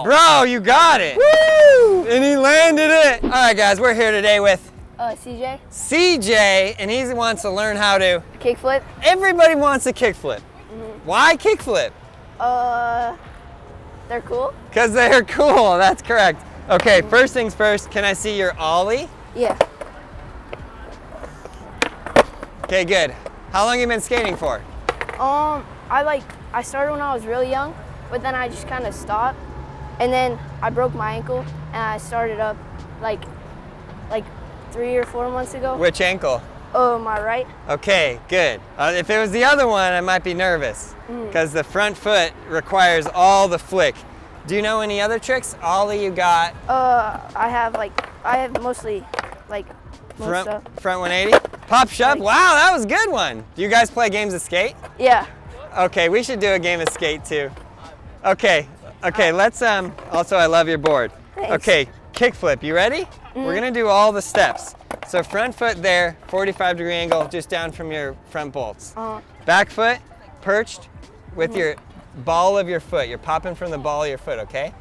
Bro, you got it. Woo! And he landed it. All right, guys, we're here today with CJ. CJ, and he wants to learn how to Kickflip. Everybody wants a kickflip. Why kickflip? They're cool. Because they're cool, that's correct. Okay, first things first, can I see your ollie? Yeah. Okay, good. How long have you been skating for? I started when I was really young, but then I just kind of stopped, and then I broke my ankle, and I started up like 3 or 4 months ago. Which ankle? Oh, my right. Okay, good. If it was the other one, I might be nervous because the front foot requires all the flick. Do you know any other tricks? Ollie, you got? I have mostly most stuff. Front 180? Pop shove? Wow, that was a good one. Do you guys play games of skate? Yeah. Okay, we should do a game of skate too. Okay, let's, also I love your board. Thanks. Okay, kickflip, you ready? We're gonna do all the steps. So front foot there, 45-degree angle, just down from your front bolts. Back foot, perched with your ball of your foot. You're popping from the ball of your foot, okay?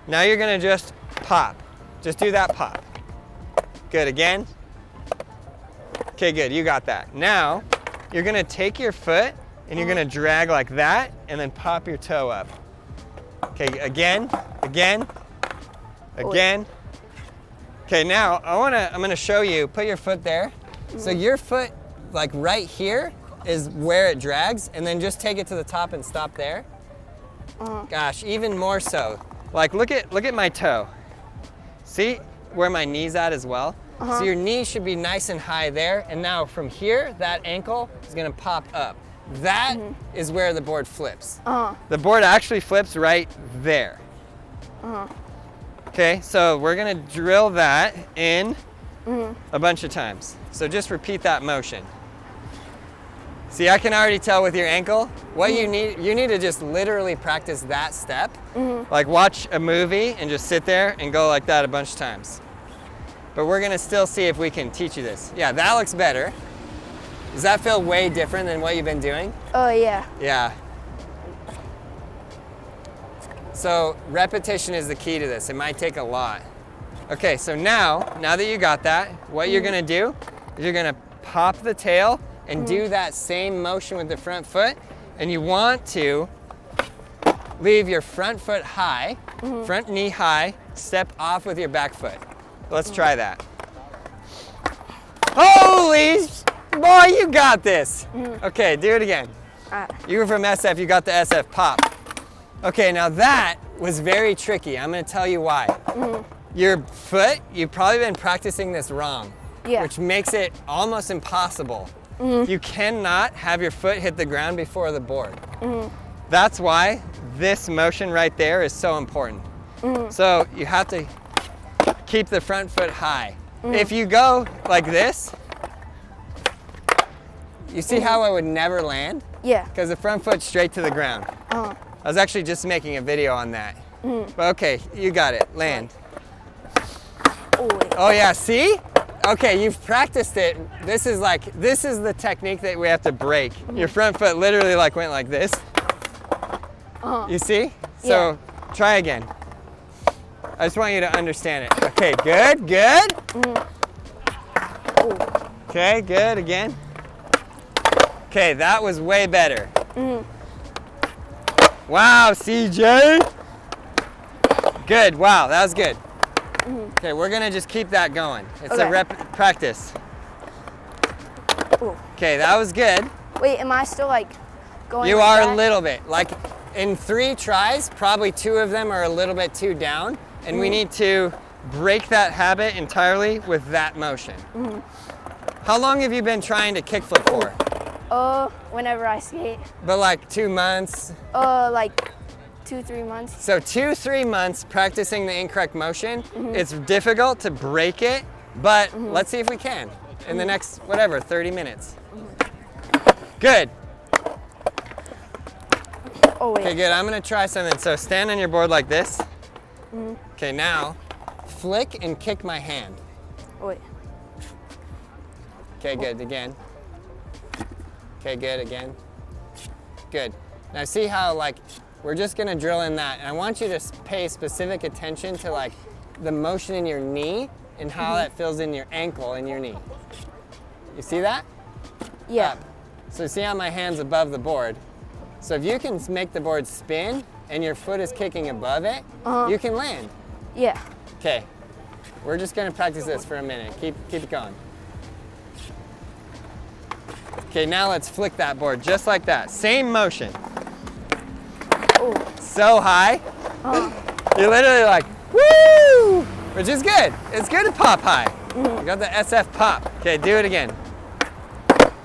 Now you're gonna just pop. Just do that pop. Good, again. Okay, good, you got that. Now, you're gonna take your foot and you're gonna drag like that and then pop your toe up. Okay, again. Okay, now I'm gonna show you, put your foot there. So your foot, like right here, is where it drags, and then just take it to the top and stop there. Gosh, even more so. Like look at my toe. See where my knee's at as well? So your knee should be nice and high there, and now from here, that ankle is gonna pop up. That is where the board flips. The board actually flips right there. Okay, so we're gonna drill that in a bunch of times. So just repeat that motion. See, I can already tell with your ankle, what you need to just literally practice that step. Like watch a movie and just sit there and go like that a bunch of times. But we're gonna still see if we can teach you this. Yeah, that looks better. Does that feel way different than what you've been doing? Oh, yeah. Yeah. So repetition is the key to this. It might take a lot. Okay, so now that you got that, what you're gonna do is you're gonna pop the tail and do that same motion with the front foot, and you want to leave your front foot high, front knee high, step off with your back foot. Let's try that. Holy boy, you got this. Okay, do it again. You were from SF, you got the SF pop. Okay, now that was very tricky. I'm gonna tell you why. Your foot, you've probably been practicing this wrong, which makes it almost impossible. You cannot have your foot hit the ground before the board. That's why this motion right there is so important. So you have to keep the front foot high. If you go like this, you see how I would never land? Yeah. Because the front foot's straight to the ground. I was actually just making a video on that. But okay, you got it, land. Oh yeah, see? Okay, you've practiced it. This is the technique that we have to break. Your front foot literally went like this. You see? So try again. I just want you to understand it. Okay, good. Okay, good, again. Okay, that was way better. Wow, CJ. Good, wow, that was good. Okay, we're gonna just keep that going. It's a practice. Okay, that was good. Wait, am I still going? You are a little bit. In 3 tries, probably 2 of them are a little bit too down, and we need to break that habit entirely with that motion. How long have you been trying to kickflip for? Whenever I skate. But 2 months? 2-3 months. So 2-3 months practicing the incorrect motion. It's difficult to break it, but let's see if we can in the next, 30 minutes. Good. Oh, wait. Okay, good. I'm gonna try something. So stand on your board like this. Okay, now flick and kick my hand. Oh, wait. Okay, good. Again. Okay, good. Again. Good. Now see how we're just gonna drill in that. And I want you to pay specific attention to like the motion in your knee and how that feels in your ankle and your knee. You see that? Yeah. Up. So see how my hand's above the board? So if you can make the board spin and your foot is kicking above it, you can land. Yeah. Okay, we're just gonna practice this for a minute. Keep it going. Okay, now let's flick that board just like that. Same motion. Oh. So high. You're literally like, woo! Which is good. It's good to pop high. You got the SF pop. Okay, do it again.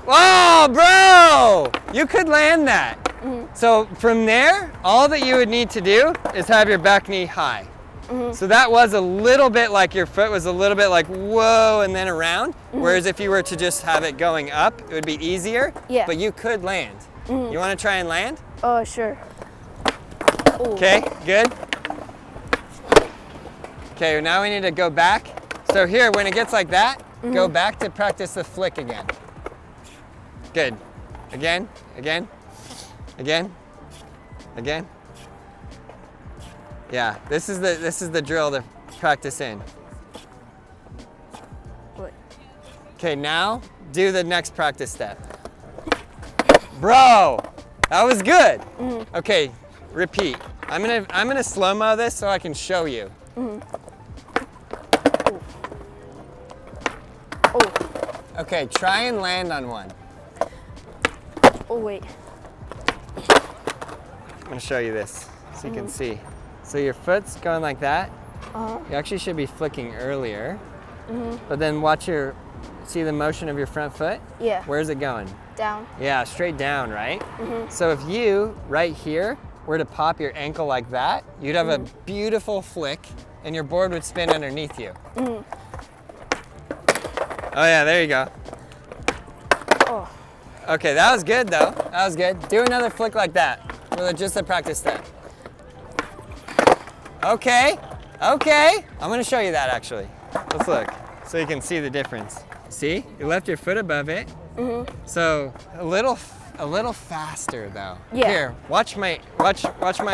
Whoa, bro! You could land that. So from there, all that you would need to do is have your back knee high. So that was a little bit like your foot was a little bit like whoa and then around. Whereas if you were to just have it going up, it would be easier. Yeah. But you could land. You want to try and land? Oh, sure. Okay, good. Okay, now we need to go back. So here, when it gets like that, go back to practice the flick again. Good. Again, again, again, again. Yeah, this is the drill to practice in. Okay, now do the next practice step. Bro, that was good. Okay, repeat. I'm gonna slow-mo this so I can show you. Okay, try and land on one. Oh, wait. I'm gonna show you this so you can see. So your foot's going like that. You actually should be flicking earlier. But then see the motion of your front foot? Yeah. Where's it going? Down. Yeah, straight down, right? So if you, right here, were to pop your ankle like that, you'd have a beautiful flick and your board would spin underneath you. Oh yeah, there you go. Oh. Okay, that was good though. That was good. Do another flick like that with just a practice step. Okay, okay. I'm gonna show you that actually. Let's look so you can see the difference. See, you left your foot above it. So a little faster though. Yeah. Here, watch my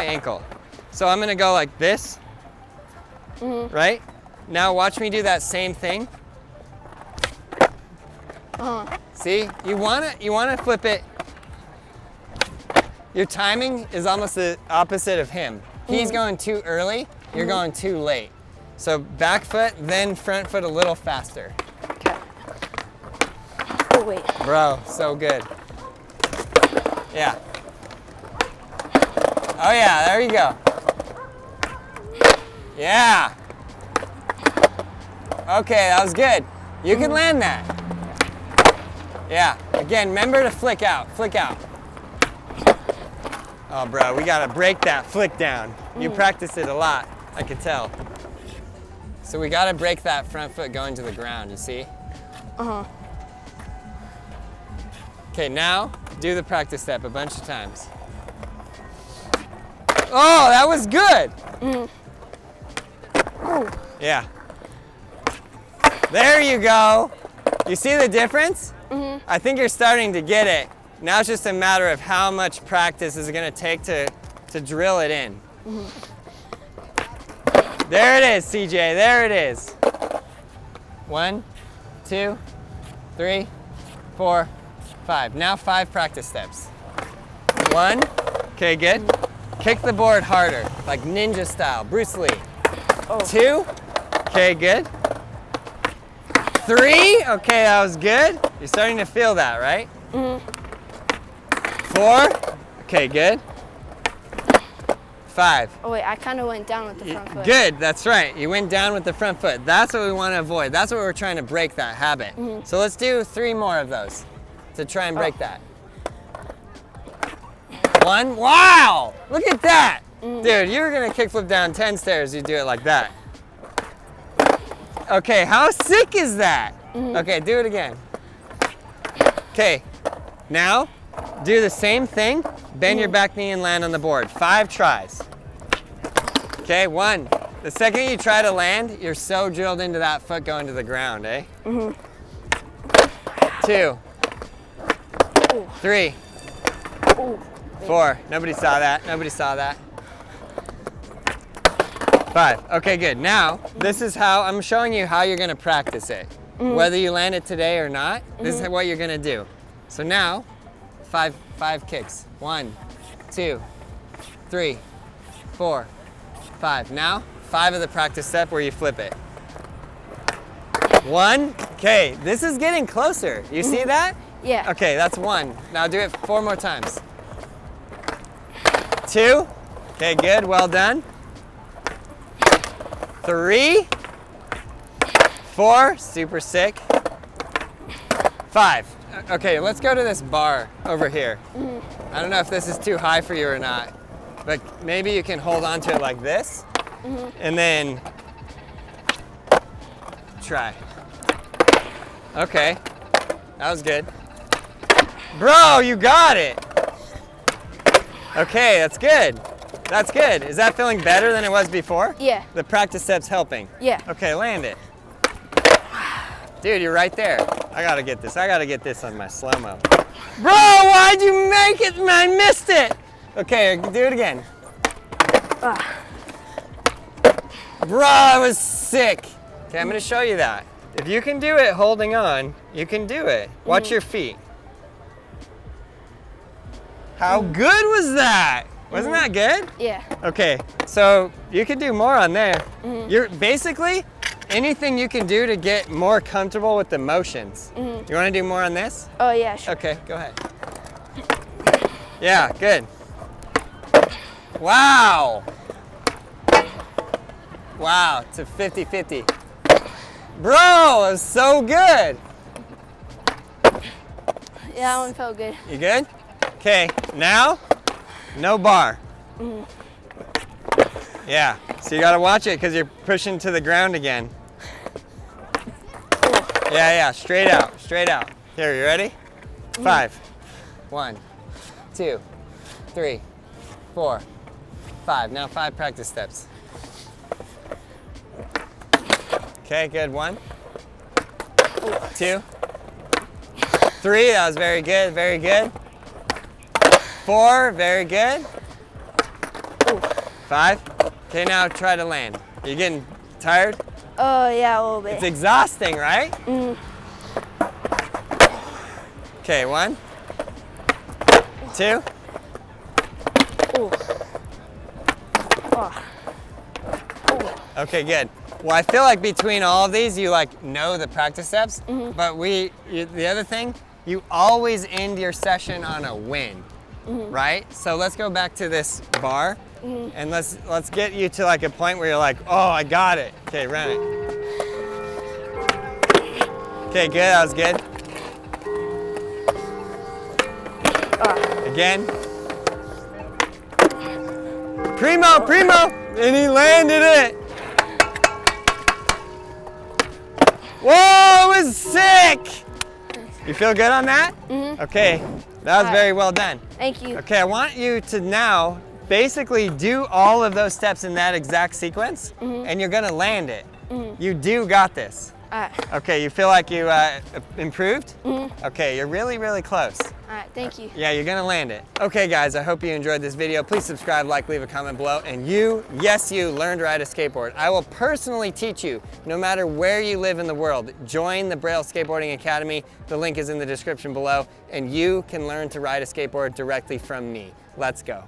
ankle. So I'm gonna go like this. Right? Now watch me do that same thing. See, you wanna flip it. Your timing is almost the opposite of him. He's going too early, you're going too late. So back foot, then front foot a little faster. Okay. Oh, wait. Bro, so good. Yeah. Oh yeah, there you go. Yeah. Okay, that was good. You can land that. Yeah, again, remember to flick out, flick out. Oh bro, we gotta break that flick down. You practice it a lot, I could tell. So we gotta break that front foot going to the ground, you see? Okay, now do the practice step a bunch of times. Oh, that was good. Yeah. There you go. You see the difference? I think you're starting to get it. Now it's just a matter of how much practice is it gonna take to drill it in. There it is, CJ, there it is. 1, 2, 3, 4, 5. Now 5 practice steps. 1, okay, good. Kick the board harder, like ninja style, Bruce Lee. 2, okay, good. 3, okay, that was good. You're starting to feel that, right? 4, okay, good. 5. Oh, wait, I kind of went down with the front foot. Good, that's right. You went down with the front foot. That's what we want to avoid. That's what we're trying to break, that habit. So let's do 3 more of those to try and break that. 1, wow! Look at that! Dude, you were gonna kickflip down 10 stairs, you do it like that. Okay, how sick is that? Okay, do it again. Okay, now do the same thing, bend your back knee and land on the board. 5 tries. Okay, 1. The second you try to land, you're so drilled into that foot going to the ground, eh? 2, 3, 4. Nobody saw that. Nobody saw that. 5. Okay, good. Now, this is how, I'm showing you how you're gonna practice it. Whether you land it today or not, this is what you're gonna do. So now, five kicks. 1, 2, 3, 4, 5. Now, 5 of the practice step where you flip it. 1. Okay, this is getting closer. You see that? Yeah. Okay, that's 1. Now do it 4 more times. 2. Okay, good. Well done. 3. 4. Super sick. 5. Okay, let's go to this bar over here. I don't know if this is too high for you or not, but maybe you can hold on to it like this, and then try. Okay, that was good. Bro, you got it. Okay, that's good. That's good. Is that feeling better than it was before? Yeah. The practice step's helping? Yeah. Okay, land it. Dude, you're right there. I gotta get this. I gotta get this on my slow-mo. Bro, why'd you make it? I missed it. Okay, do it again. Bro, that was sick. Okay, I'm gonna show you that. If you can do it holding on, you can do it. Watch your feet. How good was that? Wasn't that good? Yeah. Okay, so you can do more on there. You're basically anything you can do to get more comfortable with the motions. You want to do more on this? Oh yeah, sure. Okay, go ahead. Yeah, good. Wow. Wow, it's a 50-50. Bro, it was so good. Yeah, that one felt good. You good? Okay, now, no bar. Yeah, so you gotta watch it because you're pushing to the ground again. Yeah, straight out, straight out. Here, you ready? 5. 1, 2, 3, 4, 5. Now 5 practice steps. Okay, good. 1, 2, 3. That was very good, very good. 4, very good. 5. Okay, now try to land. You getting tired? Oh yeah, a little bit. It's exhausting, right? Okay, 1, 2. Okay, good. Well, I feel like between all of these, you like know the practice steps, but the other thing, you always end your session on a win, right? So let's go back to this bar, and let's get you to like a point where you're like, oh, I got it. Okay, run it. Okay, good, that was good. Again. Primo, and he landed it. Whoa, it was sick. You feel good on that? Okay, that was very well done. Thank you. Okay, I want you to now basically do all of those steps in that exact sequence, and you're gonna land it. You got this. All right. Okay, you feel like you improved? Okay, you're really, really close. All right, thank you. Yeah, you're gonna land it. Okay guys, I hope you enjoyed this video. Please subscribe, like, leave a comment below, and yes you, learn to ride a skateboard. I will personally teach you, no matter where you live in the world. Join the Braille Skateboarding Academy. The link is in the description below, and you can learn to ride a skateboard directly from me. Let's go.